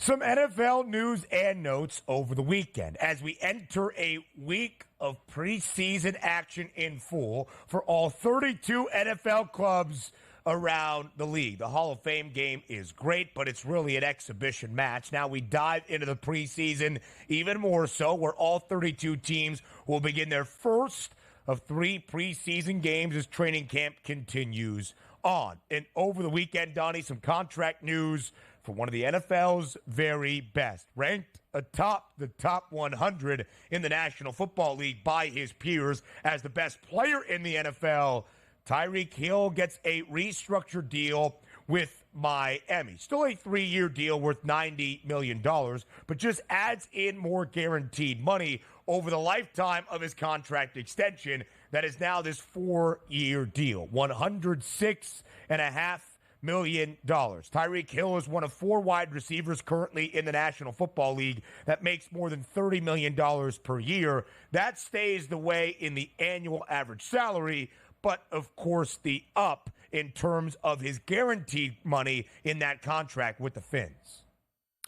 Some NFL news and notes over the weekend as we enter a week of preseason action in full for all 32 NFL clubs around the league. The Hall of Fame game is great, but it's really an exhibition match. Now we dive into the preseason even more so, where all 32 teams will begin their first of 3 preseason games as training camp continues on. And over the weekend, Donnie, some contract news for one of the NFL's very best, ranked atop the top 100 in the National Football League by his peers as the best player in the NFL. Tyreek Hill gets a restructured deal with Miami. Still a 3-year deal worth $90 million, but just adds in more guaranteed money over the lifetime of his contract extension that is now this 4-year deal, $106.5 million. Tyreek Hill is one of 4 wide receivers currently in the National Football League that makes more than $30 million per year. That stays the way in the annual average salary, but of course the up in terms of his guaranteed money in that contract with the Fins.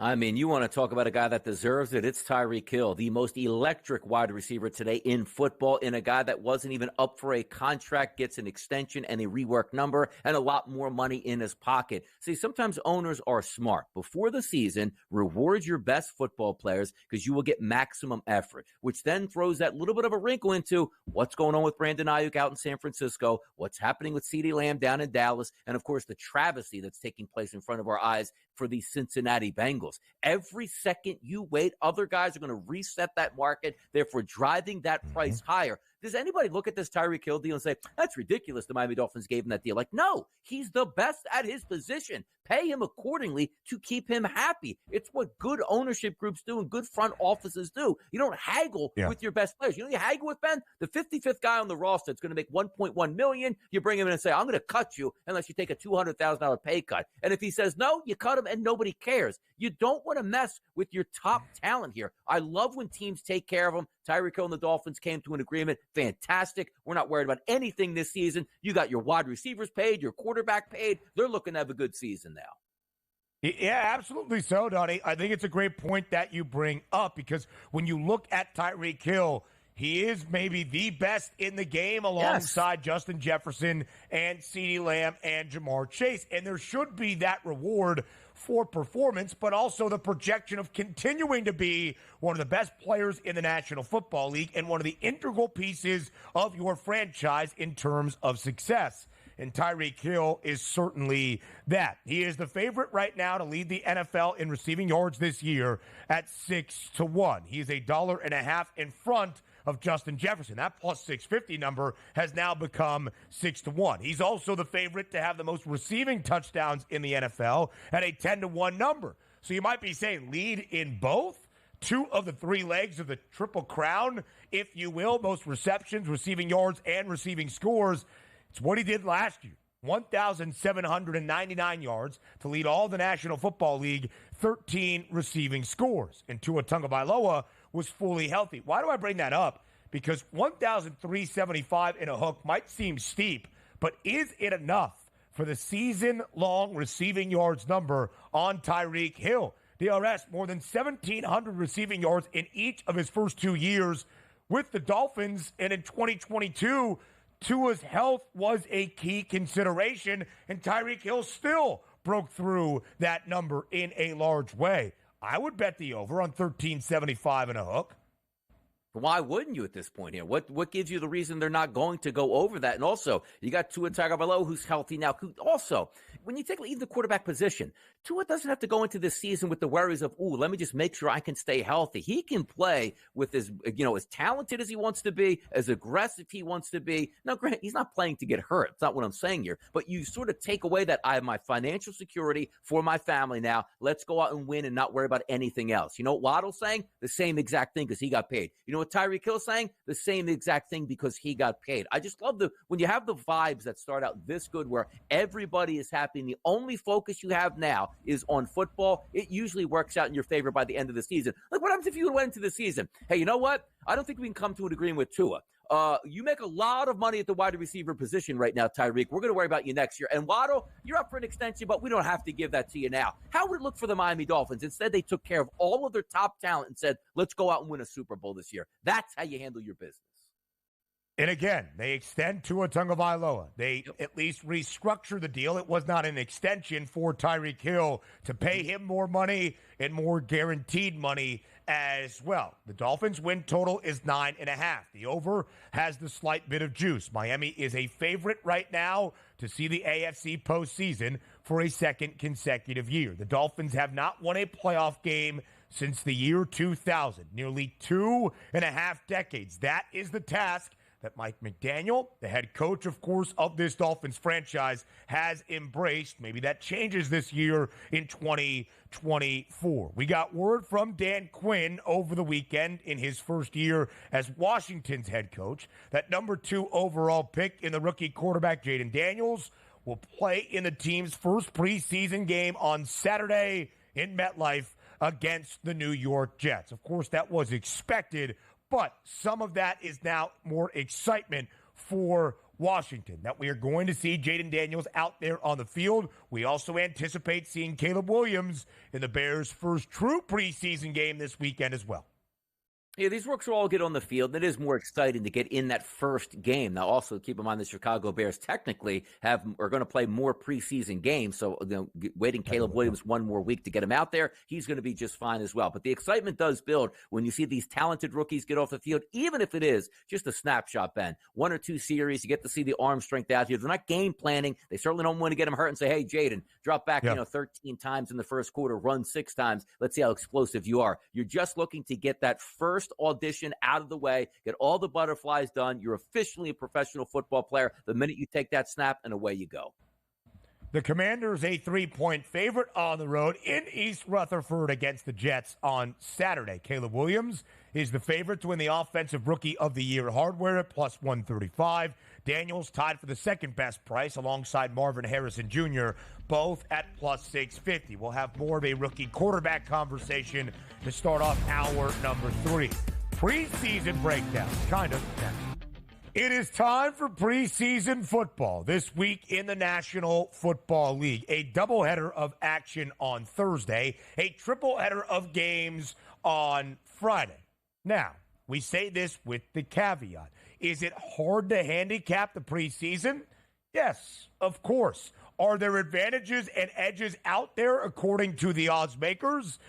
I mean, you want to talk about a guy that deserves it. It's Tyreek Hill, the most electric wide receiver today in football, and a guy that wasn't even up for a contract, gets an extension and a reworked number and a lot more money in his pocket. See, sometimes owners are smart. Before the season, reward your best football players because you will get maximum effort, which then throws that little bit of a wrinkle into what's going on with Brandon Ayuk out in San Francisco, what's happening with CeeDee Lamb down in Dallas, and of course the travesty that's taking place in front of our eyes for the Cincinnati Bengals. Every second you wait, other guys are going to reset that market, therefore driving that price higher. Does anybody look at this Tyreek Hill deal and say, that's ridiculous, the Miami Dolphins gave him that deal? Like, no, he's the best at his position. Pay him accordingly to keep him happy. It's what good ownership groups do and good front offices do. You don't haggle with your best players. You know, you haggle with, Ben, the 55th guy on the roster that's going to make $1.1 million. You bring him in and say, I'm going to cut you unless you take a $200,000 pay cut. And if he says no, you cut him and nobody cares. You don't want to mess with your top talent here. I love when teams take care of them. Tyreek Hill and the Dolphins came to an agreement. Fantastic. We're not worried about anything this season. You got your wide receivers paid, your quarterback paid. They're looking to have a good season now. Yeah, absolutely so, Donnie. I think it's a great point that you bring up because when you look at Tyreek Hill, he is maybe the best in the game alongside Justin Jefferson and CeeDee Lamb and Jamar Chase. And there should be that reward for performance, but also the projection of continuing to be one of the best players in the National Football League and one of the integral pieces of your franchise in terms of success. And Tyreek Hill is certainly that. He is the favorite right now to lead the NFL in receiving yards this year at 6-1. He is $1.50 in front of Justin Jefferson. That plus 650 number has now become 6-1. He's also the favorite to have the most receiving touchdowns in the NFL at a 10-1 number. So you might be saying lead in both, 2 of the 3 legs of the Triple Crown, if you will, most receptions, receiving yards, and receiving scores. It's what he did last year. 1,799 yards to lead all the National Football League, 13 receiving scores. And Tua Tagovailoa was fully healthy. Why do I bring that up? Because 1,375 in a hook might seem steep, but is it enough for the season-long receiving yards number on Tyreek Hill? DRS, more than 1,700 receiving yards in each of his first 2 years with the Dolphins, and in 2022, Tua's health was a key consideration, and Tyreek Hill still broke through that number in a large way. I would bet the over on 1,375 and a hook. Why wouldn't you at this point here? What gives you the reason they're not going to go over that? And also, you got Tua Tagovailoa, who's healthy now. Also, when you take even the quarterback position, Tua doesn't have to go into this season with the worries of, let me just make sure I can stay healthy. He can play with as talented as he wants to be, as aggressive he wants to be. Now, granted, he's not playing to get hurt. It's not what I'm saying here. But you sort of take away that I have my financial security for my family now. Let's go out and win and not worry about anything else. You know what Waddle's saying? The same exact thing because he got paid. You know what Tyreek Hill saying? The same exact thing because he got paid. I just love when you have the vibes that start out this good where everybody is happy and the only focus you have now is on football. It usually works out in your favor by the end of the season. Like, what happens if you went into the season? Hey, you know what? I don't think we can come to an agreement with Tua. You make a lot of money at the wide receiver position right now, Tyreek. We're going to worry about you next year. And Waddle, you're up for an extension, but we don't have to give that to you now. How would it look for the Miami Dolphins? Instead, they took care of all of their top talent and said, let's go out and win a Super Bowl this year. That's how you handle your business. And again, they extend Tua Tagovailoa. They at least restructure the deal. It was not an extension for Tyreek Hill to pay him more money and more guaranteed money as well. The Dolphins' win total is 9.5. The over has the slight bit of juice. Miami is a favorite right now to see the AFC postseason for a second consecutive year. The Dolphins have not won a playoff game since the year 2000, nearly 2.5 decades. That is the task that Mike McDaniel, the head coach, of course, of this Dolphins franchise, has embraced. Maybe that changes this year in 2024. We got word from Dan Quinn over the weekend in his first year as Washington's head coach that number 2 overall pick in the rookie quarterback, Jayden Daniels, will play in the team's first preseason game on Saturday in MetLife against the New York Jets. Of course, that was expected, but some of that is now more excitement for Washington, that we are going to see Jayden Daniels out there on the field. We also anticipate seeing Caleb Williams in the Bears' first true preseason game this weekend as well. Yeah, these rooks will all get on the field. It is more exciting to get in that first game. Now, also keep in mind the Chicago Bears technically are going to play more preseason games. So, waiting Caleb Williams one more week to get him out there, he's going to be just fine as well. But the excitement does build when you see these talented rookies get off the field, even if it is just a snapshot, Ben. 1 or 2 series, you get to see the arm strength out here. They're not game planning. They certainly don't want to get him hurt and say, hey, Jayden, drop back 13 times in the first quarter, run 6 times. Let's see how explosive you are. You're just looking to get that first audition out of the way, get all the butterflies done. You're officially a professional football player the minute you take that snap, and away you go. The Commanders a 3-point favorite on the road in East Rutherford against the Jets on Saturday. Caleb Williams is the favorite to win the Offensive Rookie of the Year hardware at plus 135. Daniels tied for the second best price alongside Marvin Harrison Jr., both at plus 650. We'll have more of a rookie quarterback conversation to start off hour number 3. Preseason breakdown, kind of. It is time for preseason football this week in the National Football League. A doubleheader of action on Thursday, a tripleheader of games on Friday. Now, we say this with the caveat. Is it hard to handicap the preseason? Yes, of course. Are there advantages and edges out there according to the odds makers?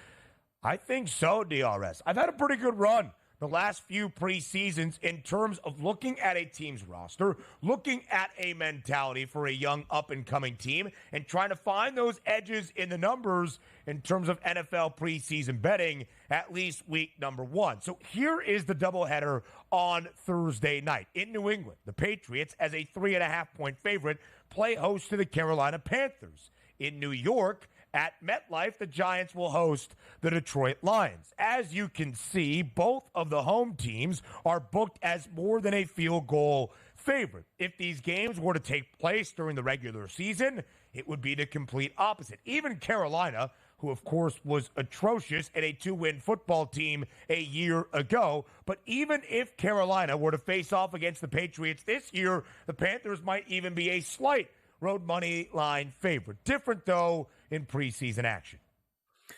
I think so, DRS. I've had a pretty good run the last few preseasons in terms of looking at a team's roster, looking at a mentality for a young up-and-coming team, and trying to find those edges in the numbers in terms of NFL preseason betting, at least week number 1. So here is the doubleheader on Thursday night. In New England, the Patriots, as a 3.5-point favorite, play host to the Carolina Panthers. In New York, at MetLife, the Giants will host the Detroit Lions. As you can see, both of the home teams are booked as more than a field goal favorite. If these games were to take place during the regular season, it would be the complete opposite. Even Carolina, who of course was atrocious at a 2-win football team a year ago, but even if Carolina were to face off against the Patriots this year, the Panthers might even be a slight road money line favorite. Different, though, in preseason action.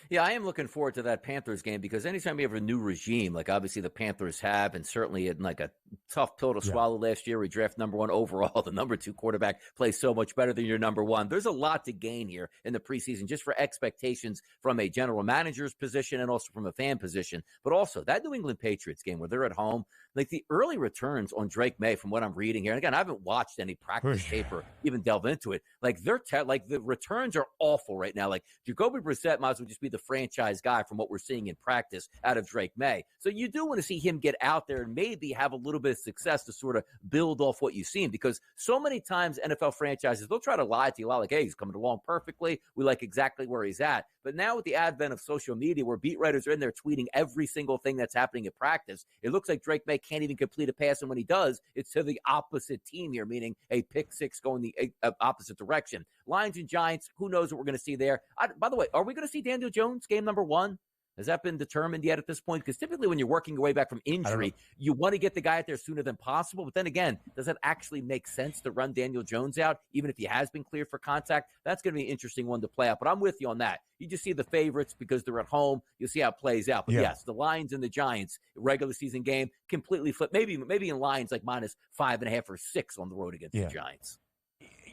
Yeah, I am looking forward to that Panthers game because anytime you have a new regime, like obviously the Panthers have, and certainly in like a tough pill to swallow last year, we draft number 1 overall. The number 2 quarterback plays so much better than your number 1. There's a lot to gain here in the preseason just for expectations from a general manager's position and also from a fan position. But also that New England Patriots game where they're at home, like the early returns on Drake May from what I'm reading here. And again, I haven't watched any practice tape or even delve into it. Like like the returns are awful right now. Like Jacoby Brissett might as well just be the franchise guy from what we're seeing in practice out of Drake May. So you do want to see him get out there and maybe have a little bit of success to sort of build off what you've seen, because so many times NFL franchises, they'll try to lie to you a lot like, hey, he's coming along perfectly. We like exactly where he's at. But now with the advent of social media where beat writers are in there tweeting every single thing that's happening at practice, it looks like Drake May can't even complete a pass. And when he does, it's to the opposite team here, meaning a pick 6 going the opposite direction. Lions and Giants, who knows what we're going to see there. By the way, are we going to see Daniel Jones game number 1? Has that been determined yet at this point? Because typically when you're working your way back from injury, you want to get the guy out there sooner than possible. But then again, does it actually make sense to run Daniel Jones out, even if he has been cleared for contact? That's going to be an interesting one to play out. But I'm with you on that. You just see the favorites because they're at home. You'll see how it plays out. But yes, the Lions and the Giants, regular season game, completely flip. Maybe in Lions like -5.5 or 6 on the road against the Giants.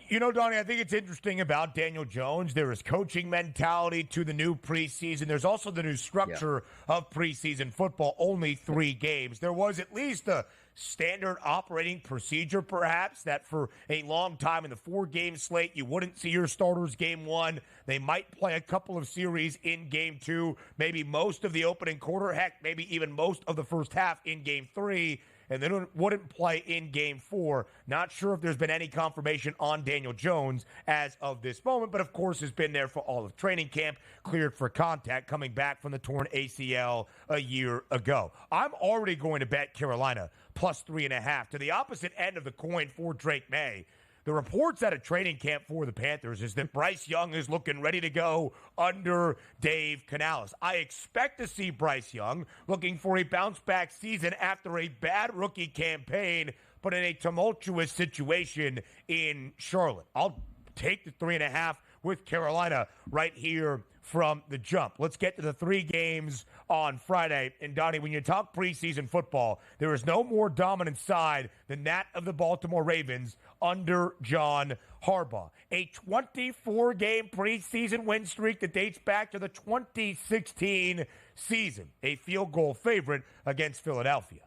You know, Donnie, I think it's interesting about Daniel Jones. There is coaching mentality to the new preseason. There's also the new structure of preseason football, only 3 games. There was at least a standard operating procedure, perhaps, that for a long time in the 4-game slate, you wouldn't see your starters game 1. They might play a couple of series in game 2, maybe most of the opening quarter, heck, maybe even most of the first half in game 3. And then wouldn't play in game 4. Not sure if there's been any confirmation on Daniel Jones as of this moment, but of course has been there for all of training camp, cleared for contact, coming back from the torn ACL a year ago. I'm already going to bet Carolina +3.5 to the opposite end of the coin for Drake May. The reports at a training camp for the Panthers is that Bryce Young is looking ready to go under Dave Canales. I expect to see Bryce Young looking for a bounce-back season after a bad rookie campaign, but in a tumultuous situation in Charlotte. I'll take the 3.5 with Carolina right here from the jump. Let's get to the 3 games on Friday. And Donnie, when you talk preseason football, there is no more dominant side than that of the Baltimore Ravens under John Harbaugh. A 24-game preseason win streak that dates back to the 2016 season. A field goal favorite against Philadelphia.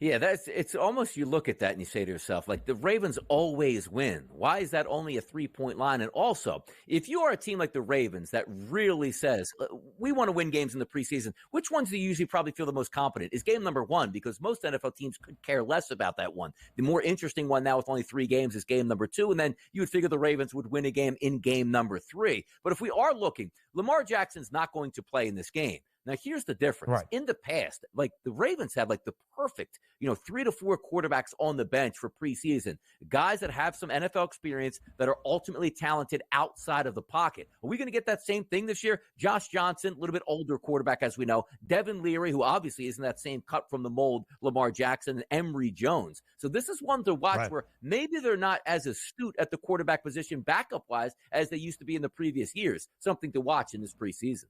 Yeah, it's almost, you look at that and you say to yourself, like, the Ravens always win. Why is that only a 3-point line? And also, if you are a team like the Ravens that really says, we want to win games in the preseason, which ones do you usually probably feel the most confident? Is game number 1, because most NFL teams could care less about that one. The more interesting one now with only 3 games is game number 2, and then you would figure the Ravens would win a game in game number 3. But if we are looking, Lamar Jackson's not going to play in this game. Now, here's the difference. Right. In the past, like, the Ravens had like the perfect, 3 to 4 quarterbacks on the bench for preseason, guys that have some NFL experience that are ultimately talented outside of the pocket. Are we going to get that same thing this year? Josh Johnson, a little bit older quarterback, as we know. Devin Leary, who obviously isn't that same cut from the mold, Lamar Jackson, and Emory Jones. So this is one to watch where maybe they're not as astute at the quarterback position backup-wise as they used to be in the previous years. Something to watch in this preseason.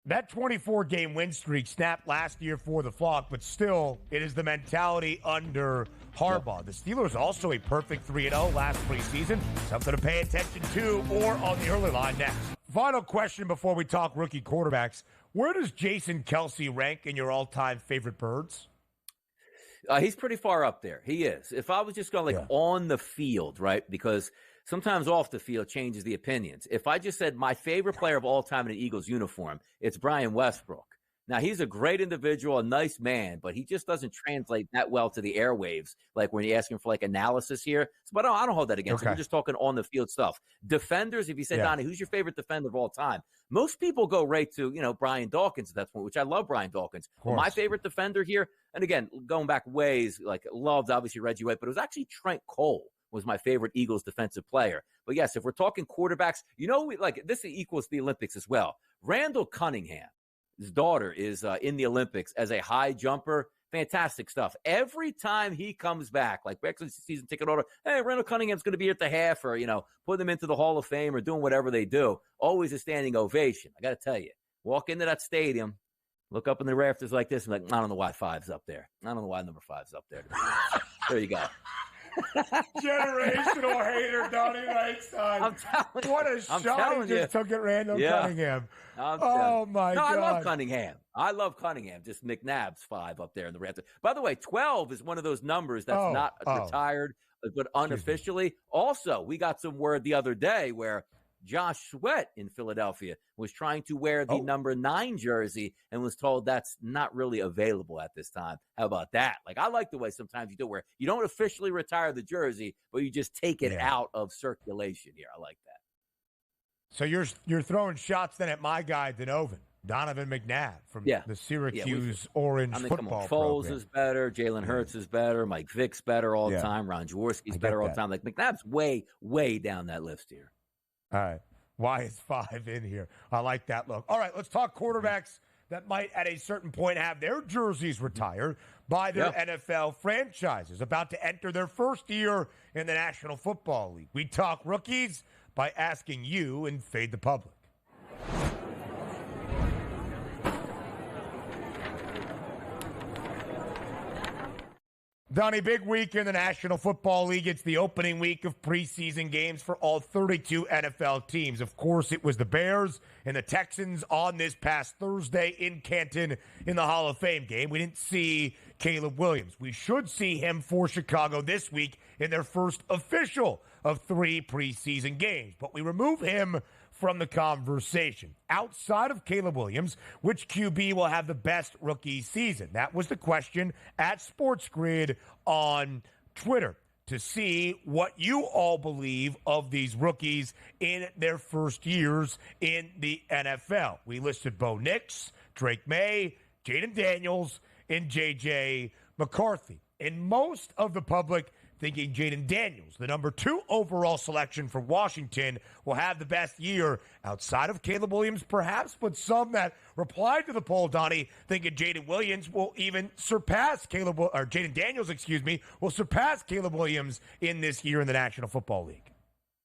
That 24-game win streak snapped last year for the Flock, but still, it is the mentality under Harbaugh. The Steelers also a perfect 3-0 last preseason. Something to pay attention to, or on the early line next. Final question before we talk rookie quarterbacks. Where does Jason Kelce rank in your all-time favorite birds? He's pretty far up there. He is. If I was just going on the field, right, because sometimes off the field changes the opinions. If I just said my favorite player of all time in an Eagles uniform, it's Brian Westbrook. Now, he's a great individual, a nice man, but he just doesn't translate that well to the airwaves, like when you're asking for, like, analysis here. But I don't hold that against him. We're just talking on-the-field stuff. Defenders, if you say, Donnie, who's your favorite defender of all time? Most people go right to, Brian Dawkins at that point, which I love Brian Dawkins. But my favorite defender here, and again, going back ways, like, loved, obviously, Reggie White, but it was actually Trent Cole was my favorite Eagles defensive player. But yes, if we're talking quarterbacks, this equals the Olympics as well. Randall Cunningham, his daughter, is in the Olympics as a high jumper. Fantastic stuff. Every time he comes back, like Brexit season ticket order, hey, Randall Cunningham's going to be at the half, or, put them into the Hall of Fame or doing whatever they do. Always a standing ovation. I got to tell you, walk into that stadium, look up in the rafters like this, and like, I don't know why 5's up there. I don't know why number 5's up there. There you go. Generational hater, Donnie Wright, son. I'm telling you. What a shot he just took at Randall Cunningham. Oh, my God. I love Cunningham. Just McNabb's 5 up there in the Raptors. By the way, 12 is one of those numbers that's not retired, but unofficially. Also, we got some word the other day where Josh Sweat in Philadelphia was trying to wear the number 9 jersey and was told that's not really available at this time. How about that? Like, I like the way sometimes you do where you don't officially retire the jersey, but you just take it out of circulation here. I like that. So you're throwing shots then at my guy, Donovan McNabb from the Syracuse Orange football Foles program. is better. Jalen Hurts is better. Mike Vick's better all the time. Ron Jaworski's better all the time. Like, McNabb's way, way down that list here. All right. Why is 5 in here? I like that look. All right, let's talk quarterbacks that might at a certain point have their jerseys retired by their NFL franchises, about to enter their first year in the National Football League. We talk rookies by asking you and Fade the Public. Donnie, big week in the National Football League. It's the opening week of preseason games for all 32 NFL teams. Of course, it was the Bears and the Texans on this past Thursday in Canton in the Hall of Fame game. We didn't see Caleb Williams. We should see him for Chicago this week in their first official of 3 preseason games. But we remove him from the conversation. Outside of Caleb Williams, which QB will have the best rookie season? That was the question at SportsGrid on Twitter, to see what you all believe of these rookies in their first years in the NFL. We listed Bo Nix, Drake May, Jayden Daniels, and J.J. McCarthy. And most of the public thinking Jayden Daniels, the number 2 overall selection for Washington, will have the best year outside of Caleb Williams, perhaps, but some that replied to the poll, Donnie, thinking Jayden Williams will even surpass Jayden Daniels, will surpass Caleb Williams in this year in the National Football League.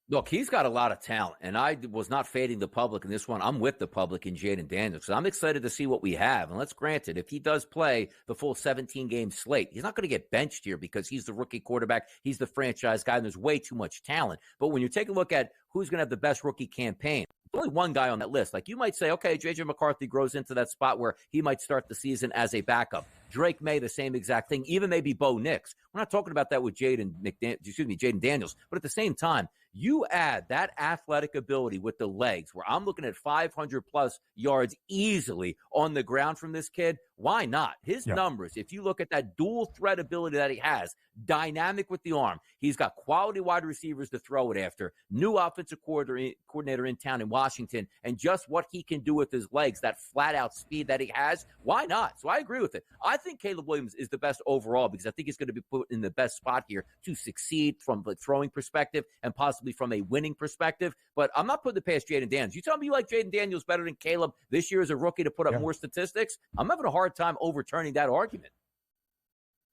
Look, he's got a lot of talent, and I was not fading the public in this one. I'm with the public in Jayden Daniels, so I'm excited to see what we have. And let's grant it, if he does play the full 17-game slate, he's not going to get benched here because he's the rookie quarterback, he's the franchise guy, and there's way too much talent. But when you take a look at who's going to have the best rookie campaign, there's only one guy on that list. Like, you might say, okay, J.J. McCarthy grows into that spot where he might start the season as a backup. Drake May, the same exact thing. Even maybe Bo Nix. We're not talking about that with Jayden Daniels. But at the same time, you add that athletic ability with the legs, where I'm looking at 500-plus yards easily on the ground from this kid. Why not? His numbers, if you look at that dual threat ability that he has, dynamic with the arm, he's got quality wide receivers to throw it after, new offensive coordinator in town in Washington, and just what he can do with his legs, that flat-out speed that he has, why not? So I agree with it. I think Caleb Williams is the best overall because I think he's going to be put in the best spot here to succeed from the throwing perspective and possibly from a winning perspective. But I'm not putting it past Jayden Daniels. You tell me you like Jayden Daniels better than Caleb this year as a rookie to put up more statistics? I'm having a hard time overturning that argument.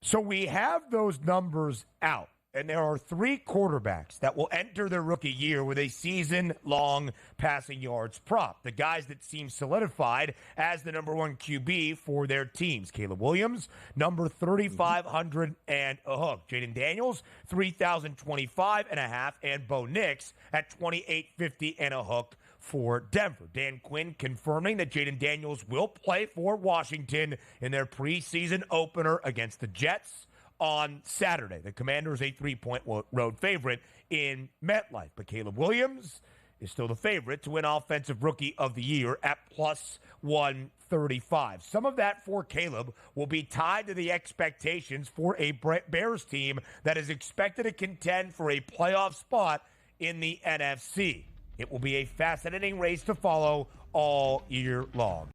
So we have those numbers out, and there are 3 quarterbacks that will enter their rookie year with a season-long passing yards prop. The guys that seem solidified as the number 1 QB for their teams. Caleb Williams, number 3,500 and a hook. Jayden Daniels, 3,025 and a half. And Bo Nix at 2,850 and a hook for Denver. Dan Quinn confirming that Jayden Daniels will play for Washington in their preseason opener against the Jets on Saturday. The Commanders a 3-point road favorite in MetLife. But Caleb Williams is still the favorite to win Offensive Rookie of the Year at plus 135. Some of that for Caleb will be tied to the expectations for a Bears team that is expected to contend for a playoff spot in the NFC. It will be a fascinating race to follow all year long.